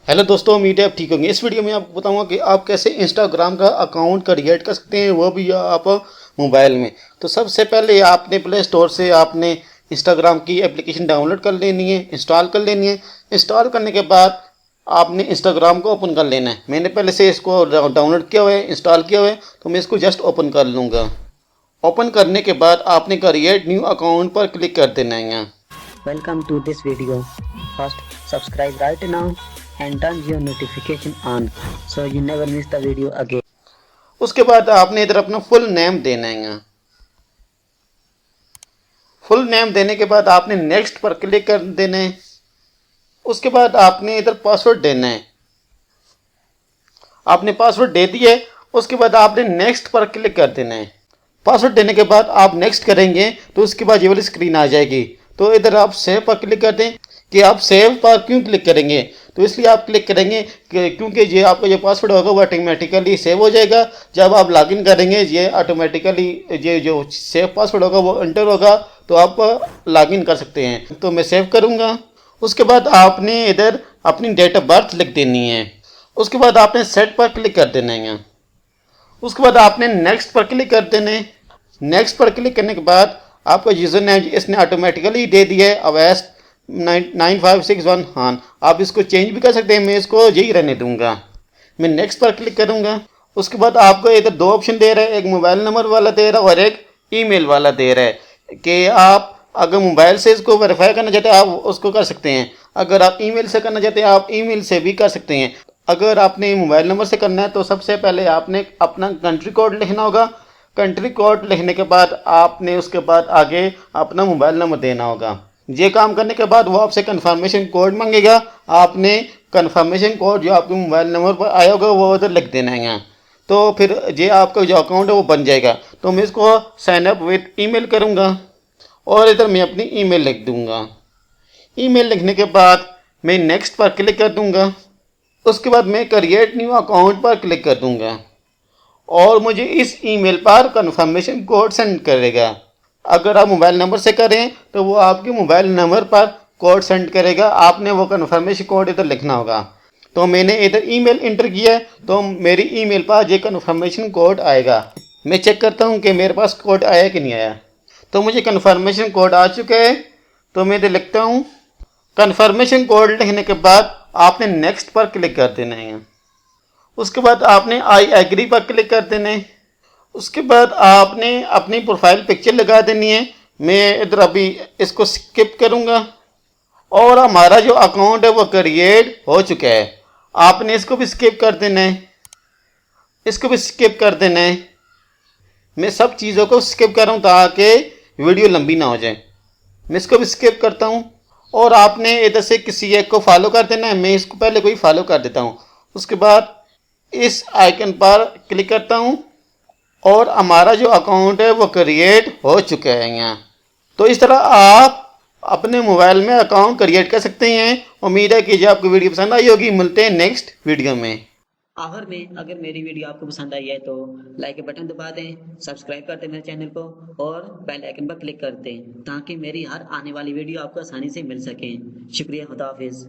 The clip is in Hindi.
हेलो दोस्तों, उम्मीद है आप ठीक होंगे। इस वीडियो में आपको बताऊंगा कि आप कैसे इंस्टाग्राम का अकाउंट क्रिएट कर सकते हैं, वो भी आप मोबाइल में। तो सबसे पहले आपने प्ले स्टोर से आपने इंस्टाग्राम की एप्लीकेशन डाउनलोड कर लेनी है, इंस्टॉल कर लेनी है। इंस्टॉल करने के बाद आपने इंस्टाग्राम को ओपन कर लेना है। मैंने पहले से इसको डाउनलोड किया हुआ है, इंस्टॉल किया हुआ है, तो मैं इसको जस्ट ओपन कर लूँगा। ओपन करने के बाद आपने क्रिएट न्यू अकाउंट पर क्लिक कर देना है। Welcome to this video. First, subscribe right now and turn your notification on so you never miss the video again. उसके बाद आपने इधर अपना फुल नेम देना है। फुल नेम देने के बाद आपने नेक्स्ट पर क्लिक कर देना है। उसके बाद आपने इधर पासवर्ड देना है। आपने पासवर्ड दे दिया है। उसके बाद आपने नेक्स्ट पर क्लिक कर देना है। पासवर्ड देने के बाद आप नेक्स्ट करेंगे तो उसके बाद ये वाली स्क्रीन आ जाएगी। तो इधर आप सेव पर क्लिक कर दें। कि आप सेव पर क्यों क्लिक करेंगे, तो इसलिए आप क्लिक करेंगे क्योंकि ये आपका जो पासवर्ड होगा वो ऑटोमेटिकली सेव हो जाएगा। जब आप लॉगिन करेंगे ये ऑटोमेटिकली ये जो सेव पासवर्ड होगा वो एंटर होगा, तो आप लॉगिन कर सकते हैं। तो मैं सेव करूँगा। उसके बाद आपने इधर अपनी डेट ऑफ बर्थ लिख देनी है। उसके बाद आपने सेट पर क्लिक कर देना है। उसके बाद आपने नेक्स्ट पर क्लिक कर देना है। नेक्स्ट पर क्लिक करने के बाद आपका यूज़र नेम इसने ऑटोमेटिकली दे दिया है अवैस 9561 खान। आप इसको चेंज भी कर सकते हैं, मैं इसको यही रहने दूंगा। मैं नेक्स्ट पर क्लिक करूंगा। उसके बाद आपको इधर दो ऑप्शन दे रहा है, एक मोबाइल नंबर वाला दे रहा है और एक ईमेल वाला दे रहा है कि आप अगर मोबाइल से इसको वेरीफाई करना चाहते हैं आप उसको कर सकते हैं, अगर आप ईमेल से करना चाहते हैं आप ईमेल से भी कर सकते हैं। अगर आपने मोबाइल नंबर से करना है तो सबसे पहले आपने अपना कंट्री कोड लिखना होगा। कंट्री कोड लिखने के बाद आपने उसके बाद आगे अपना मोबाइल नंबर देना होगा। ये काम करने के बाद वो आपसे कंफर्मेशन कोड मांगेगा। आपने कंफर्मेशन कोड जो आपके मोबाइल नंबर पर आया होगा वो उधर लिख देना है। तो फिर ये आपका जो अकाउंट है वो बन जाएगा। तो मैं इसको साइन अप विद ईमेल करूँगा और इधर मैं अपनी ईमेल लिख दूँगा। ईमेल लिखने के बाद मैं नेक्स्ट पर क्लिक कर दूँगा। उसके बाद मैं क्रिएट न्यू अकाउंट पर क्लिक कर दूँगा और मुझे इस ईमेल पर कंफर्मेशन कोड सेंड करेगा। अगर आप मोबाइल नंबर से करें तो वो आपके मोबाइल नंबर पर कोड सेंड करेगा। आपने वो कंफर्मेशन कोड इधर लिखना होगा। तो मैंने इधर ईमेल इंटर किया है तो मेरी ईमेल पर ये कंफर्मेशन कोड आएगा। मैं चेक करता हूँ कि मेरे पास कोड आया कि नहीं आया। तो मुझे कंफर्मेशन कोड आ चुका है, तो मैं इधर लिखता हूँ। कंफर्मेशन कोड लिखने के बाद आपने नेक्स्ट पर क्लिक कर देना है। उसके बाद आपने आई एग्री पर क्लिक कर देना है। उसके बाद आपने अपनी प्रोफाइल पिक्चर लगा देनी है। मैं इधर अभी इसको स्किप करूँगा और हमारा जो अकाउंट है वो क्रिएट हो चुका है। आपने इसको भी स्किप कर देना है, इसको भी स्किप कर देना है। मैं सब चीज़ों को स्किप कर रहा हूँ ताकि वीडियो लंबी ना हो जाए। मैं इसको भी स्किप करता हूँ और आपने इधर से किसी एक को फॉलो कर देना है। मैं इसको पहले कोई फॉलो कर देता हूँ। उसके बाद इस आइकन पर क्लिक करता हूँ और हमारा जो अकाउंट है वो क्रिएट हो चुका है यहाँ। तो इस तरह आप अपने मोबाइल में अकाउंट क्रिएट कर सकते हैं। उम्मीद है कि जो आपको वीडियो पसंद आई होगी। मिलते हैं नेक्स्ट वीडियो में। आखिर में अगर मेरी वीडियो आपको पसंद आई है तो लाइक के बटन दबा दें, सब्सक्राइब कर दें मेरे चैनल को और बेल आइकन पर क्लिक कर दें ताकि मेरी हर आने वाली वीडियो आपको आसानी से मिल सके। शुक्रिया, खुदा हाफिज़।